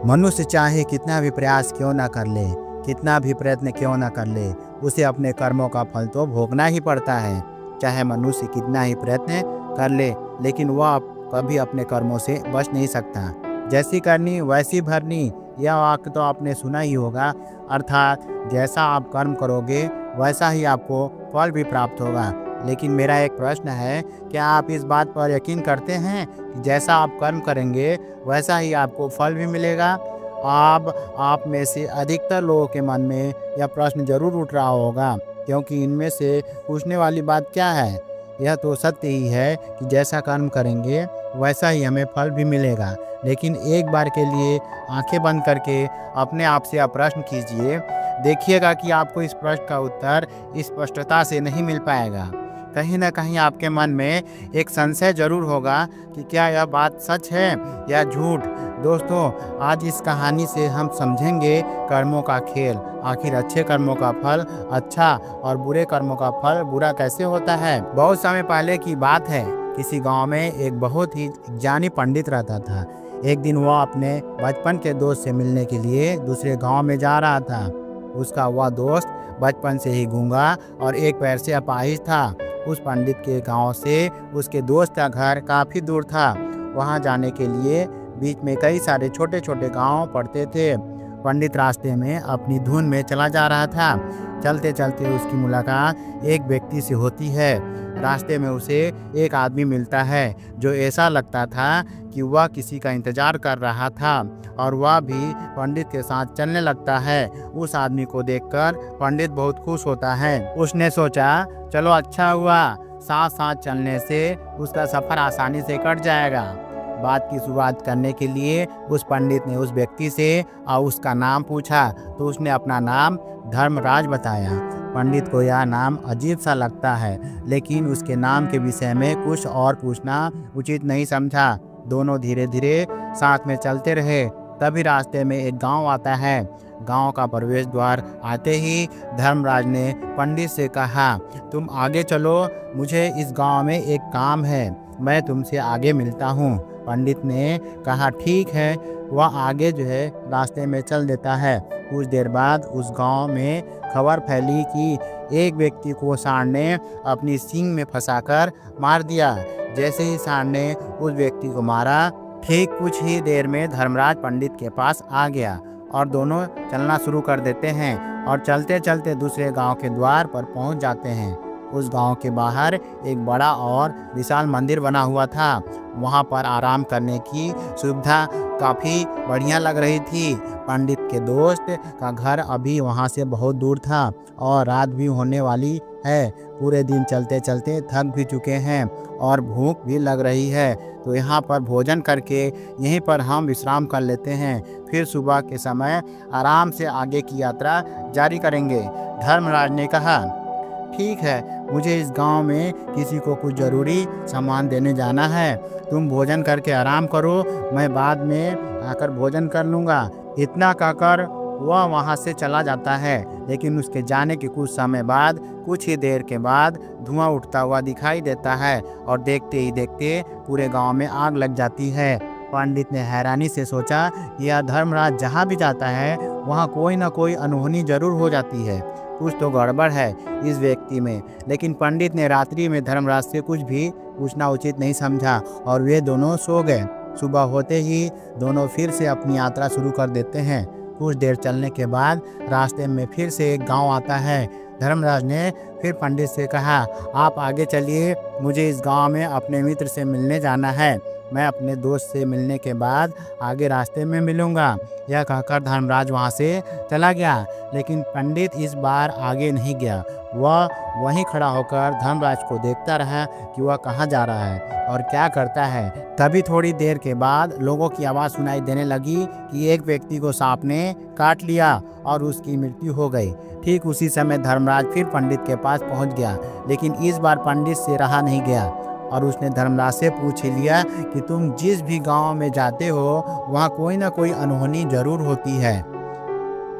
मनुष्य चाहे कितना भी प्रयास क्यों ना कर ले, कितना भी प्रयत्न क्यों ना कर ले, उसे अपने कर्मों का फल तो भोगना ही पड़ता है। चाहे मनुष्य कितना ही प्रयत्न कर ले, लेकिन वह कभी अपने कर्मों से बच नहीं सकता। जैसी करनी वैसी भरनी, यह वाक्य तो आपने सुना ही होगा। अर्थात जैसा आप कर्म करोगे वैसा ही आपको फल भी प्राप्त होगा। लेकिन मेरा एक प्रश्न है, क्या आप इस बात पर यकीन करते हैं कि जैसा आप कर्म करेंगे वैसा ही आपको फल भी मिलेगा? आप में से अधिकतर लोगों के मन में यह प्रश्न जरूर उठ रहा होगा, क्योंकि इनमें से पूछने वाली बात क्या है? यह तो सत्य ही है कि जैसा कर्म करेंगे वैसा ही हमें फल भी मिलेगा। लेकिन एक बार के लिए आंखें बंद करके अपने आप से आप प्रश्न कीजिए, देखिएगा कि आपको इस प्रश्न का उत्तर स्पष्टता से नहीं मिल पाएगा। कहीं ना कहीं आपके मन में एक संशय जरूर होगा कि क्या यह बात सच है या झूठ। दोस्तों, आज इस कहानी से हम समझेंगे कर्मों का खेल। आखिर अच्छे कर्मों का फल अच्छा और बुरे कर्मों का फल बुरा कैसे होता है। बहुत समय पहले की बात है, किसी गांव में एक बहुत ही ज्ञानी पंडित रहता था। एक दिन वह अपने बचपन के दोस्त से मिलने के लिए दूसरे गांव में जा रहा था। उसका वह दोस्त बचपन से ही गूंगा और एक पैर से अपाहिज था। उस पंडित के गांव से उसके दोस्त का घर काफ़ी दूर था। वहां जाने के लिए बीच में कई सारे छोटे छोटे गांव पड़ते थे। पंडित रास्ते में अपनी धुन में चला जा रहा था। चलते चलते उसकी मुलाकात एक व्यक्ति से होती है। रास्ते में उसे एक आदमी मिलता है जो ऐसा लगता था कि वह किसी का इंतजार कर रहा था, और वह भी पंडित के साथ चलने लगता है। उस आदमी को देखकर पंडित बहुत खुश होता है। उसने सोचा, चलो अच्छा हुआ, साथ साथ चलने से उसका सफ़र आसानी से कट जाएगा। बात की शुरुआत करने के लिए उस पंडित ने उस व्यक्ति से उसका नाम पूछा, तो उसने अपना नाम धर्मराज बताया। पंडित को यह नाम अजीब सा लगता है, लेकिन उसके नाम के विषय में कुछ और पूछना उचित नहीं समझा। दोनों धीरे धीरे साथ में चलते रहे। तभी रास्ते में एक गांव आता है। गांव का प्रवेश द्वार आते ही धर्मराज ने पंडित से कहा, तुम आगे चलो, मुझे इस गांव में एक काम है, मैं तुमसे आगे मिलता हूँ। पंडित ने कहा, ठीक है। वह आगे रास्ते में चल देता है। कुछ देर बाद उस गांव में खबर फैली कि एक व्यक्ति को सांड ने अपनी सींग में फंसाकर मार दिया। जैसे ही सांड ने उस व्यक्ति को मारा, ठीक कुछ ही देर में धर्मराज पंडित के पास आ गया और दोनों चलना शुरू कर देते हैं और चलते चलते दूसरे गांव के द्वार पर पहुंच जाते हैं। उस गांव के बाहर एक बड़ा और विशाल मंदिर बना हुआ था। वहां पर आराम करने की सुविधा काफ़ी बढ़िया लग रही थी। पंडित के दोस्त का घर अभी वहां से बहुत दूर था और रात भी होने वाली है। पूरे दिन चलते चलते थक भी चुके हैं और भूख भी लग रही है, तो यहाँ पर भोजन करके यहीं पर हम विश्राम कर लेते हैं। फिर सुबह के समय आराम से आगे की यात्रा जारी करेंगे। धर्मराज ने कहा, ठीक है, मुझे इस गांव में किसी को कुछ ज़रूरी सामान देने जाना है। तुम भोजन करके आराम करो, मैं बाद में आकर भोजन कर लूँगा। इतना कहकर वह वहाँ से चला जाता है। लेकिन उसके जाने के कुछ समय बाद, कुछ ही देर के बाद धुआं उठता हुआ दिखाई देता है और देखते ही देखते पूरे गांव में आग लग जाती है। पंडित ने हैरानी से सोचा, यह धर्मराज जहाँ भी जाता है वहाँ कोई ना कोई अनहोनी जरूर हो जाती है, कुछ तो गड़बड़ है इस व्यक्ति में। लेकिन पंडित ने रात्रि में धर्मराज से कुछ भी पूछना उचित नहीं समझा और वे दोनों सो गए। सुबह होते ही दोनों फिर से अपनी यात्रा शुरू कर देते हैं। कुछ देर चलने के बाद रास्ते में फिर से एक गांव आता है। धर्मराज ने फिर पंडित से कहा, आप आगे चलिए, मुझे इस गांव में अपने मित्र से मिलने जाना है। मैं अपने दोस्त से मिलने के बाद आगे रास्ते में मिलूंगा। यह कहकर धर्मराज वहां से चला गया। लेकिन पंडित इस बार आगे नहीं गया। वह वहीं खड़ा होकर धर्मराज को देखता रहा कि वह कहाँ जा रहा है और क्या करता है। तभी थोड़ी देर के बाद लोगों की आवाज़ सुनाई देने लगी कि एक व्यक्ति को सांप ने काट लिया और उसकी मृत्यु हो गई। ठीक उसी समय धर्मराज फिर पंडित के पास पहुंच गया, लेकिन इस बार पंडित से रहा नहीं गया और उसने धर्मराज से पूछ ही लिया कि तुम जिस भी गांव में जाते हो वहाँ कोई ना कोई अनहोनी जरूर होती है,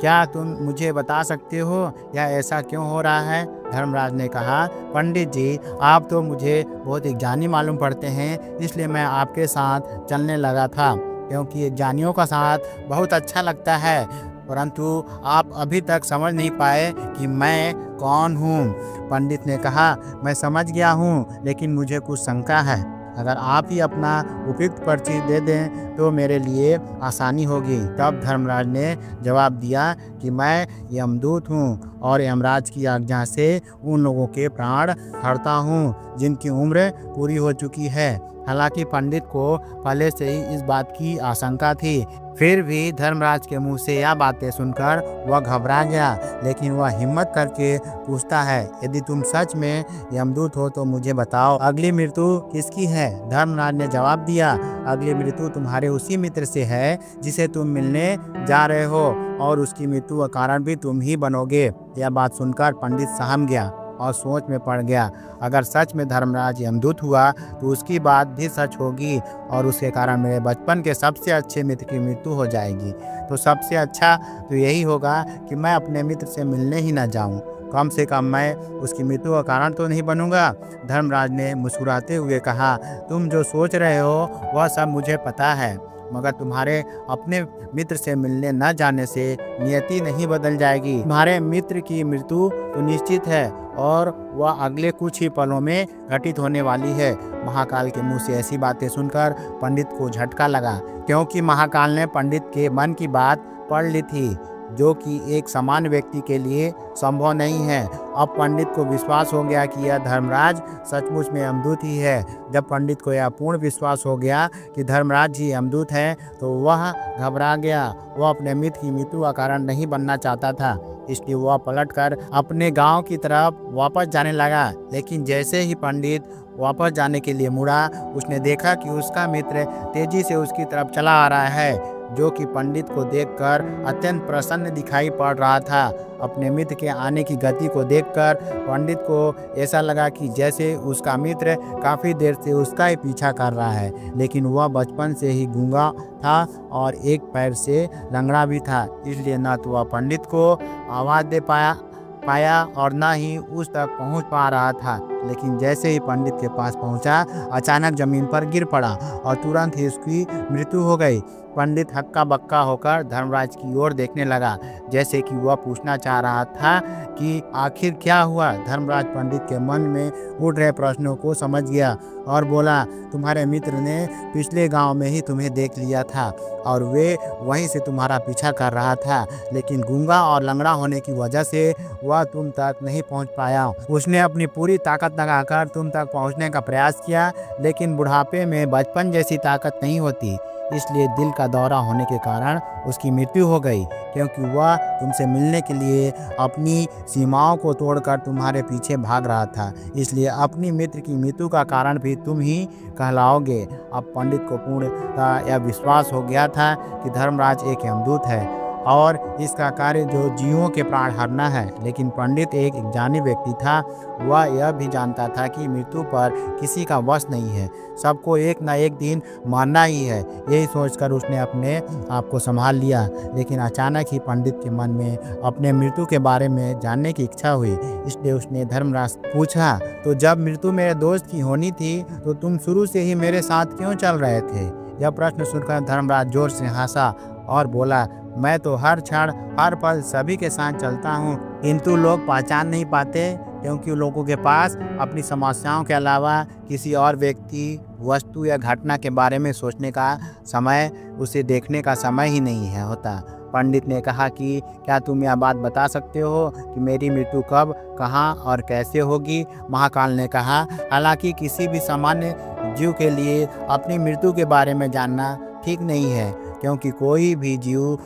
क्या तुम मुझे बता सकते हो या ऐसा क्यों हो रहा है? धर्मराज ने कहा, पंडित जी, आप तो मुझे बहुत ही ज्ञानी मालूम पड़ते हैं, इसलिए मैं आपके साथ चलने लगा था। क्योंकि ज्ञानियों का साथ बहुत अच्छा लगता है, परंतु आप अभी तक समझ नहीं पाए कि मैं कौन हूँ। पंडित ने कहा, मैं समझ गया हूँ, लेकिन मुझे कुछ शंका है। अगर आप ही अपना उपयुक्त पर्ची दे दें तो मेरे लिए आसानी होगी। तब धर्मराज ने जवाब दिया कि मैं यमदूत हूँ और यमराज की आज्ञा से उन लोगों के प्राण हरता हूँ जिनकी उम्र पूरी हो चुकी है। हालांकि पंडित को पहले से ही इस बात की आशंका थी, फिर भी धर्मराज के मुंह से यह बातें सुनकर वह घबरा गया। लेकिन वह हिम्मत करके पूछता है, यदि तुम सच में यमदूत हो तो मुझे बताओ, अगली मृत्यु किसकी है? धर्मराज ने जवाब दिया, अगली मृत्यु तुम्हारे उसी मित्र से है जिसे तुम मिलने जा रहे हो, और उसकी मृत्यु का कारण भी तुम ही बनोगे। यह बात सुनकर पंडित सहम गया और सोच में पड़ गया। अगर सच में धर्मराज यमदूत हुआ तो उसकी बात भी सच होगी और उसके कारण मेरे बचपन के सबसे अच्छे मित्र की मृत्यु हो जाएगी। तो सबसे अच्छा तो यही होगा कि मैं अपने मित्र से मिलने ही ना जाऊं। कम से कम मैं उसकी मृत्यु का कारण तो नहीं बनूंगा। धर्मराज ने मुस्कुराते हुए कहा, तुम जो सोच रहे हो वह सब मुझे पता है, मगर तुम्हारे अपने मित्र से मिलने न जाने से नियति नहीं बदल जाएगी। तुम्हारे मित्र की मृत्यु तो निश्चित है और वह अगले कुछ ही पलों में घटित होने वाली है। महाकाल के मुंह से ऐसी बातें सुनकर पंडित को झटका लगा, क्योंकि महाकाल ने पंडित के मन की बात पढ़ ली थी, जो कि एक सामान्य व्यक्ति के लिए संभव नहीं है। अब पंडित को विश्वास हो गया कि यह धर्मराज सचमुच में यमदूत ही है। जब पंडित को यह पूर्ण विश्वास हो गया कि धर्मराज ही यमदूत है तो वह घबरा गया। वह अपने मित्र की मृत्यु का कारण नहीं बनना चाहता था, इसलिए वह पलटकर अपने गांव की तरफ वापस जाने लगा। लेकिन जैसे ही पंडित वापस जाने के लिए मुड़ा, उसने देखा कि उसका मित्र तेजी से उसकी तरफ चला आ रहा है, जो कि पंडित को देखकर अत्यंत प्रसन्न दिखाई पड़ रहा था। अपने मित्र के आने की गति को देखकर पंडित को ऐसा लगा कि जैसे उसका मित्र काफ़ी देर से उसका ही पीछा कर रहा है, लेकिन वह बचपन से ही गूंगा था और एक पैर से लंगड़ा भी था, इसलिए न तो वह पंडित को आवाज़ दे पाया और न ही उस तक पहुंच पा रहा था। लेकिन जैसे ही पंडित के पास पहुंचा, अचानक जमीन पर गिर पड़ा और तुरंत ही उसकी मृत्यु हो गई। पंडित हक्का बक्का होकर धर्मराज की ओर देखने लगा, जैसे कि वह पूछना चाह रहा था कि आखिर क्या हुआ। धर्मराज पंडित के मन में उठ रहे प्रश्नों को समझ गया और बोला, तुम्हारे मित्र ने पिछले गांव में ही तुम्हें देख लिया था और वे वहीं से तुम्हारा पीछा कर रहा था, लेकिन गूंगा और लंगड़ा होने की वजह से वह तुम तक नहीं पहुंच पाया। उसने अपनी पूरी ताकत लगाकर तुम तक पहुंचने का प्रयास किया, लेकिन बुढ़ापे में बचपन जैसी ताकत नहीं होती, इसलिए दिल का दौरा होने के कारण उसकी मृत्यु हो गई, क्योंकि वह तुमसे मिलने के लिए अपनी सीमाओं को तोड़कर तुम्हारे पीछे भाग रहा था। इसलिए अपनी मित्र की मृत्यु का कारण भी तुम ही कहलाओगे। अब पंडित को पूर्णतः यह विश्वास हो गया था कि धर्मराज एक यमदूत है और इसका कार्य जो जीवों के प्राण हरना है। लेकिन पंडित एक ज्ञानी व्यक्ति था, वह यह भी जानता था कि मृत्यु पर किसी का वश नहीं है, सबको एक न एक दिन मरना ही है। यही सोचकर उसने अपने आप को संभाल लिया। लेकिन अचानक ही पंडित के मन में अपने मृत्यु के बारे में जानने की इच्छा हुई, इसलिए उसने धर्मराज पूछा, तो जब मृत्यु मेरे दोस्त की होनी थी तो तुम शुरू से ही मेरे साथ क्यों चल रहे थे? यह प्रश्न सुनकर धर्मराज जोर से हंसा और बोला, मैं तो हर क्षण हर पल सभी के साथ चलता हूँ, किंतु लोग पहचान नहीं पाते, क्योंकि लोगों के पास अपनी समस्याओं के अलावा किसी और व्यक्ति, वस्तु या घटना के बारे में सोचने का समय, उसे देखने का समय ही नहीं है होता। पंडित ने कहा कि क्या तुम यह बात बता सकते हो कि मेरी मृत्यु कब, कहाँ और कैसे होगी? महाकाल ने कहा, हालांकि किसी भी सामान्य जीव के लिए अपनी मृत्यु के बारे में जानना ठीक नहीं है, क्योंकि कोई भी जीव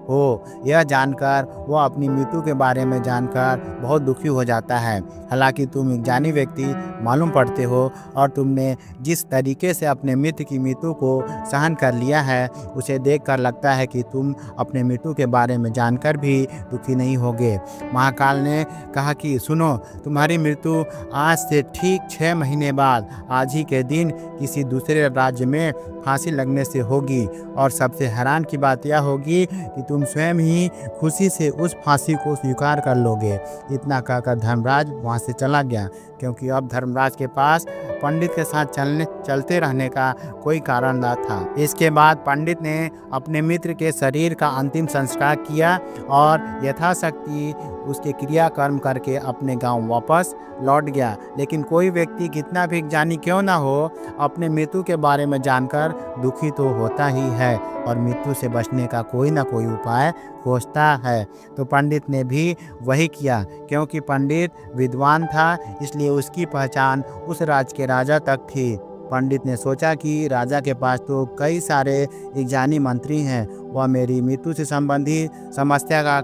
हो यह जानकर वह अपनी मृत्यु के बारे में जानकर बहुत दुखी हो जाता है। हालांकि तुम एक ज्ञानी व्यक्ति मालूम पड़ते हो और तुमने जिस तरीके से अपने मित्र की मृत्यु को सहन कर लिया है, उसे देखकर लगता है कि तुम अपने मृत्यु के बारे में जानकर भी दुखी नहीं होगे। महाकाल ने कहा कि सुनो, तुम्हारी मृत्यु आज से ठीक 6 महीने बाद आज ही के दिन किसी दूसरे राज्य में फांसी लगने से होगी। और सबसे हैरान की बात यह होगी कि तुम स्वयं ही खुशी से उस फांसी को स्वीकार कर लोगे। इतना कहकर धर्मराज वहाँ से चला गया, क्योंकि अब धर्मराज के पास पंडित के साथ चलते रहने का कोई कारण न था। इसके बाद पंडित ने अपने मित्र के शरीर का अंतिम संस्कार किया और यथाशक्ति उसके क्रियाकर्म करके अपने गांव वापस लौट गया। लेकिन कोई व्यक्ति कितना भी ज्ञानी क्यों ना हो, अपने मृत्यु के बारे में जानकर दुखी तो होता ही है और मृत्यु से बचने का कोई ना कोई उपाय खोजता है। तो पंडित ने भी वही किया। क्योंकि पंडित विद्वान था, इसलिए उसकी पहचान उस राज्य के राजा तक थी। पंडित ने सोचा कि राजा के पास तो कई सारे ज्ञानी मंत्री हैं, वह मेरी मृत्यु से संबंधी समस्या का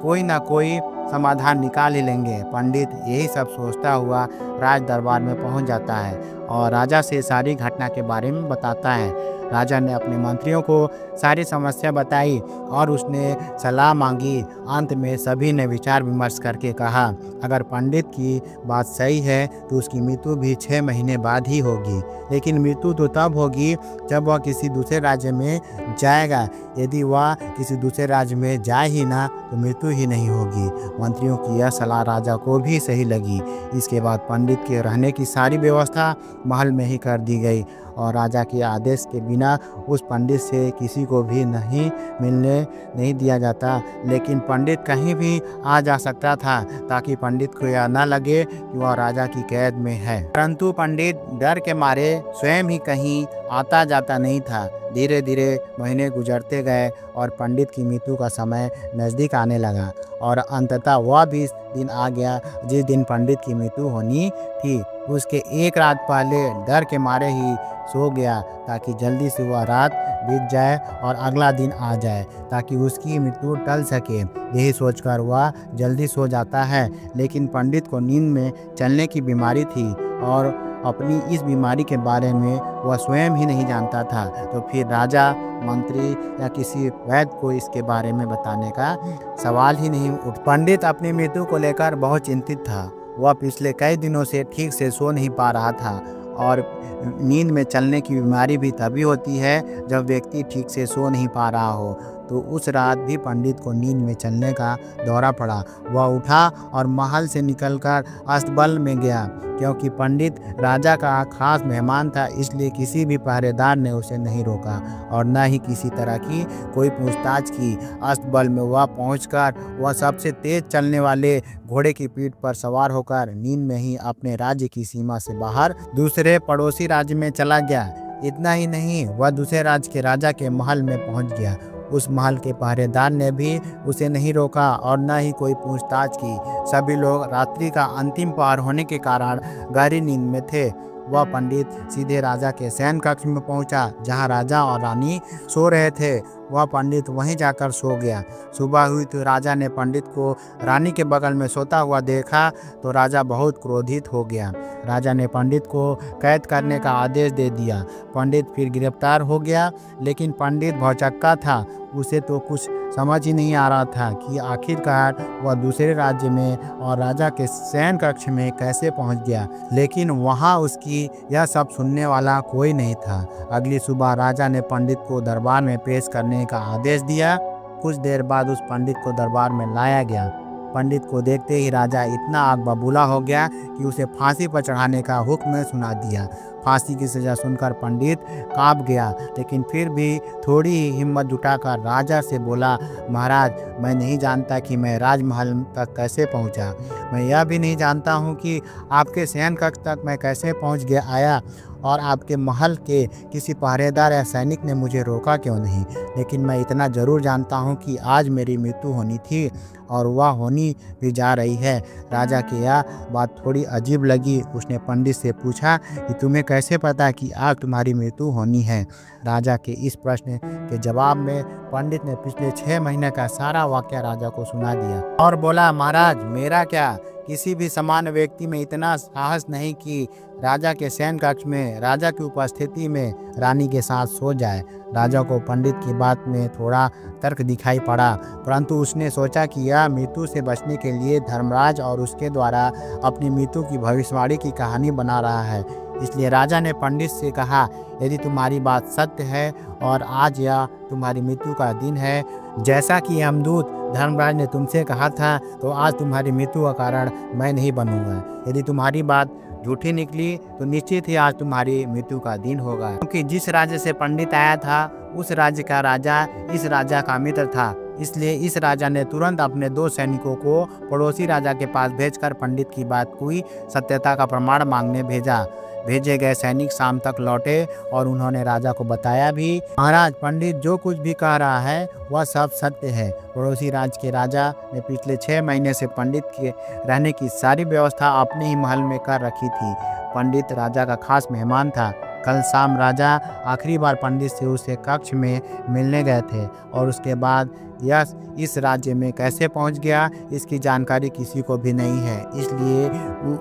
कोई ना कोई समाधान निकाल ही लेंगे। पंडित यही सब सोचता हुआ राज दरबार में पहुंच जाता है और राजा से सारी घटना के बारे में बताता है। राजा ने अपने मंत्रियों को सारी समस्या बताई और उसने सलाह मांगी। अंत में सभी ने विचार विमर्श करके कहा, अगर पंडित की बात सही है तो उसकी मृत्यु भी 6 महीने बाद ही होगी। लेकिन मृत्यु तो तब होगी जब वह किसी दूसरे राज्य में जाएगा। यदि वह किसी दूसरे राज्य में जाए ही ना तो मृत्यु ही नहीं होगी। मंत्रियों की यह सलाह राजा को भी सही लगी। इसके बाद पंडित के रहने की सारी व्यवस्था महल में ही कर दी गई और राजा के आदेश के बिना उस पंडित से किसी को भी मिलने नहीं दिया जाता। लेकिन पंडित कहीं भी आ जा सकता था ताकि पंडित को यह न लगे कि वह राजा की कैद में है। परंतु पंडित डर के मारे स्वयं ही कहीं आता जाता नहीं था। धीरे धीरे महीने गुजरते गए और पंडित की मृत्यु का समय नज़दीक आने लगा और अंततः वह भी दिन आ गया जिस दिन पंडित की मृत्यु होनी थी। उसके एक रात पहले डर के मारे ही सो गया ताकि जल्दी से वह रात बीत जाए और अगला दिन आ जाए ताकि उसकी मृत्यु टल सके। यही सोचकर वह जल्दी सो जाता है। लेकिन पंडित को नींद में चलने की बीमारी थी और अपनी इस बीमारी के बारे में वह स्वयं ही नहीं जानता था। तो फिर राजा, मंत्री या किसी वैद्य को इसके बारे में बताने का सवाल ही नहीं उठ। पंडित अपनी मृत्यु को लेकर बहुत चिंतित था। वह पिछले कई दिनों से ठीक से सो नहीं पा रहा था और नींद में चलने की बीमारी भी तभी होती है जब व्यक्ति ठीक से सो नहीं पा रहा हो। तो उस रात भी पंडित को नींद में चलने का दौरा पड़ा। वह उठा और महल से निकलकर अस्तबल में गया। क्योंकि पंडित राजा का खास मेहमान था, इसलिए किसी भी पहरेदार ने उसे नहीं रोका और न ही किसी तरह की कोई पूछताछ की। अस्तबल में वह पहुंचकर वह सबसे तेज चलने वाले घोड़े की पीठ पर सवार होकर नींद में ही अपने राज्य की सीमा से बाहर दूसरे पड़ोसी राज्य में चला गया। इतना ही नहीं, वह दूसरे राज्य के राजा के महल में पहुंच गया। उस महल के पहरेदार ने भी उसे नहीं रोका और न ही कोई पूछताछ की। सभी लोग रात्रि का अंतिम पहर होने के कारण गहरी नींद में थे। वह पंडित सीधे राजा के शयन कक्ष में पहुंचा, जहां राजा और रानी सो रहे थे। वह पंडित वहीं जाकर सो गया। सुबह हुई तो राजा ने पंडित को रानी के बगल में सोता हुआ देखा तो राजा बहुत क्रोधित हो गया। राजा ने पंडित को कैद करने का आदेश दे दिया। पंडित फिर गिरफ्तार हो गया। लेकिन पंडित भौचक्का था। उसे तो कुछ समझ ही नहीं आ रहा था कि आखिरकार वह दूसरे राज्य में और राजा के शयन कक्ष में कैसे पहुंच गया। लेकिन वहां उसकी यह सब सुनने वाला कोई नहीं था। अगली सुबह राजा ने पंडित को दरबार में पेश करने का आदेश दिया। कुछ देर बाद उस पंडित को दरबार में लाया गया। पंडित को देखते ही राजा इतना आग बबूला हो गया कि उसे फांसी पर चढ़ाने का हुक्म सुना दिया। फांसी की सजा सुनकर पंडित कांप गया, लेकिन फिर भी थोड़ी ही हिम्मत जुटाकर राजा से बोला, महाराज, मैं नहीं जानता कि मैं राजमहल तक कैसे पहुंचा। मैं यह भी नहीं जानता हूं कि आपके शयन कक्ष तक मैं कैसे पहुंच गया आया और आपके महल के किसी पहरेदार या सैनिक ने मुझे रोका क्यों नहीं। लेकिन मैं इतना ज़रूर जानता हूं कि आज मेरी मृत्यु होनी थी और वह होनी भी जा रही है। राजा की यह बात थोड़ी अजीब लगी। उसने पंडित से पूछा कि तुम्हें कैसे पता कि आज तुम्हारी मृत्यु होनी है। राजा के इस प्रश्न के जवाब में पंडित ने पिछले 6 महीने का सारा वाकया राजा को सुना दिया और बोला, महाराज, मेरा क्या, किसी भी सामान्य व्यक्ति में इतना साहस नहीं कि राजा के शयन कक्ष में राजा की उपस्थिति में रानी के साथ सो जाए। राजा को पंडित की बात में थोड़ा तर्क दिखाई पड़ा, परंतु उसने सोचा कि यह मृत्यु से बचने के लिए धर्मराज और उसके द्वारा अपनी मृत्यु की भविष्यवाणी की कहानी बना रहा है। इसलिए राजा ने पंडित से कहा, यदि तुम्हारी बात सत्य है और आज या तुम्हारी मृत्यु का दिन है, जैसा कि यमदूत धर्मराज ने तुमसे कहा था, तो आज तुम्हारी मृत्यु का कारण मैं नहीं बनूंगा। यदि तुम्हारी बात झूठी निकली तो निश्चित ही आज तुम्हारी मृत्यु का दिन होगा। क्योंकि जिस राज्य से पंडित आया था उस राज्य का राजा इस राजा का मित्र था, इसलिए इस राजा ने तुरंत अपने 2 सैनिकों को पड़ोसी राजा के पास भेजकर पंडित की बात की सत्यता का प्रमाण मांगने भेजा। भेजे गए सैनिक शाम तक लौटे और उन्होंने राजा को बताया भी, महाराज, पंडित जो कुछ भी कह रहा है वह सब सत्य है। पड़ोसी राज्य के राजा ने पिछले 6 महीने से पंडित के रहने की सारी व्यवस्था अपने ही महल में कर रखी थी। पंडित राजा का खास मेहमान था। कल शाम राजा आखिरी बार पंडित से उसके कक्ष में मिलने गए थे और उसके बाद यह इस राज्य में कैसे पहुंच गया इसकी जानकारी किसी को भी नहीं है। इसलिए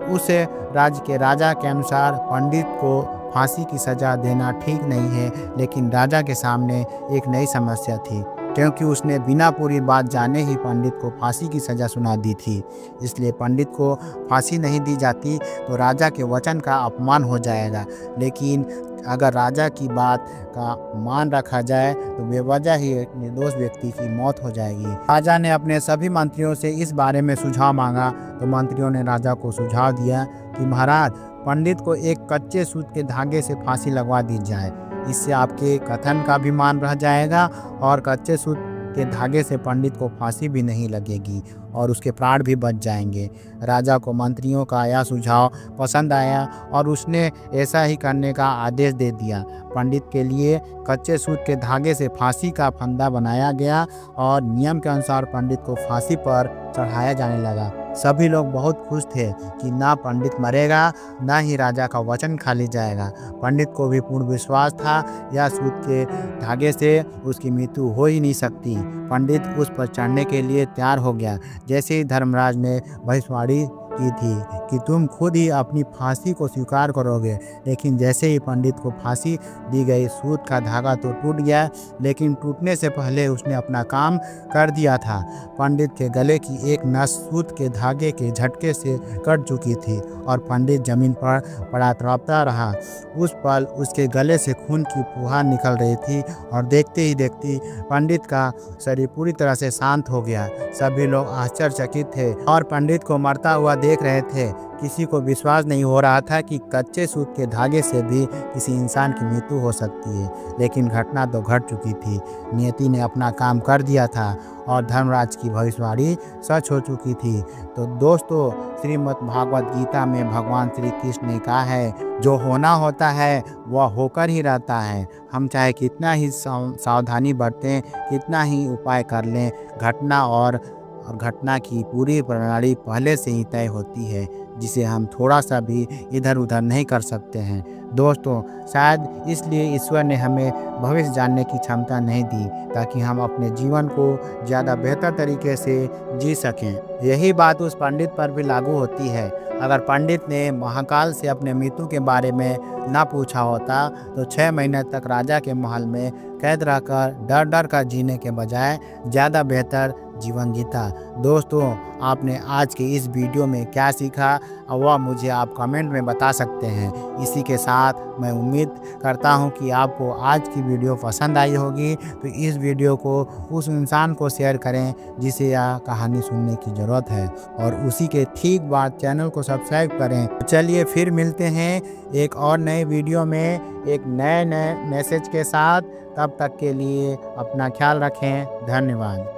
उस राज्य के राजा के अनुसार पंडित को फांसी की सज़ा देना ठीक नहीं है। लेकिन राजा के सामने एक नई समस्या थी, क्योंकि उसने बिना पूरी बात जाने ही पंडित को फांसी की सज़ा सुना दी थी। इसलिए पंडित को फांसी नहीं दी जाती तो राजा के वचन का अपमान हो जाएगा, लेकिन अगर राजा की बात का मान रखा जाए तो बेवजह ही एक निर्दोष व्यक्ति की मौत हो जाएगी। राजा ने अपने सभी मंत्रियों से इस बारे में सुझाव मांगा तो मंत्रियों ने राजा को सुझाव दिया कि महाराज, पंडित को एक कच्चे सूत के धागे से फांसी लगवा दी जाए। इससे आपके कथन का भी मान रह जाएगा और कच्चे सूत के धागे से पंडित को फांसी भी नहीं लगेगी और उसके प्राण भी बच जाएंगे। राजा को मंत्रियों का यह सुझाव पसंद आया और उसने ऐसा ही करने का आदेश दे दिया। पंडित के लिए कच्चे सूत के धागे से फांसी का फंदा बनाया गया और नियम के अनुसार पंडित को फांसी पर चढ़ाया जाने लगा। सभी लोग बहुत खुश थे कि ना पंडित मरेगा ना ही राजा का वचन खाली जाएगा। पंडित को भी पूर्ण विश्वास था यह सूत के धागे से उसकी मृत्यु हो ही नहीं सकती। पंडित उस पर चढ़ने के लिए तैयार हो गया। जैसे ही धर्मराज ने भविष्यवाणी की थी कि तुम खुद ही अपनी फांसी को स्वीकार करोगे, लेकिन जैसे ही पंडित को फांसी दी गई, सूत का धागा तो टूट गया, लेकिन टूटने से पहले उसने अपना काम कर दिया था। पंडित के गले की एक नस सूत के धागे के झटके से कट चुकी थी और पंडित जमीन पर पड़ा तड़पता रहा। उस पल उसके गले से खून की फुहार निकल रही थी और देखते ही देखते पंडित का शरीर पूरी तरह से शांत हो गया। सभी लोग आश्चर्यचकित थे और पंडित को मरता हुआ देख रहे थे। किसी को विश्वास नहीं हो रहा था कि कच्चे सूत के धागे से भी किसी इंसान की मृत्यु हो सकती है, लेकिन घटना तो घट चुकी थी। नियति ने अपना काम कर दिया था और धर्मराज की भविष्यवाणी सच हो चुकी थी। तो दोस्तों, श्रीमद् भागवत गीता में भगवान श्री कृष्ण ने कहा है, जो होना होता है वह होकर ही रहता है। हम चाहे कितना ही सावधानी बरतें, कितना ही उपाय कर लें, घटना और घटना की पूरी प्रणाली पहले से ही तय होती है, जिसे हम थोड़ा सा भी इधर उधर नहीं कर सकते हैं। दोस्तों, शायद इसलिए ईश्वर ने हमें भविष्य जानने की क्षमता नहीं दी, ताकि हम अपने जीवन को ज़्यादा बेहतर तरीके से जी सकें। यही बात उस पंडित पर भी लागू होती है। अगर पंडित ने महाकाल से अपने मृत्यु के बारे में ना पूछा होता तो 6 महीने तक राजा के महल में कैद रहकर डर डर कर जीने के बजाय ज़्यादा बेहतर जीवन जीता। दोस्तों, आपने आज के इस वीडियो में क्या सीखा वह मुझे आप कमेंट में बता सकते हैं। इसी के साथ मैं उम्मीद करता हूं कि आपको आज की वीडियो पसंद आई होगी, तो इस वीडियो को उस इंसान को शेयर करें जिसे यह कहानी सुनने की ज़रूरत है और उसी के ठीक बाद चैनल को सब्सक्राइब करें। चलिए फिर मिलते हैं एक और नए वीडियो में एक नए मैसेज के साथ। तब तक के लिए अपना ख्याल रखें। धन्यवाद।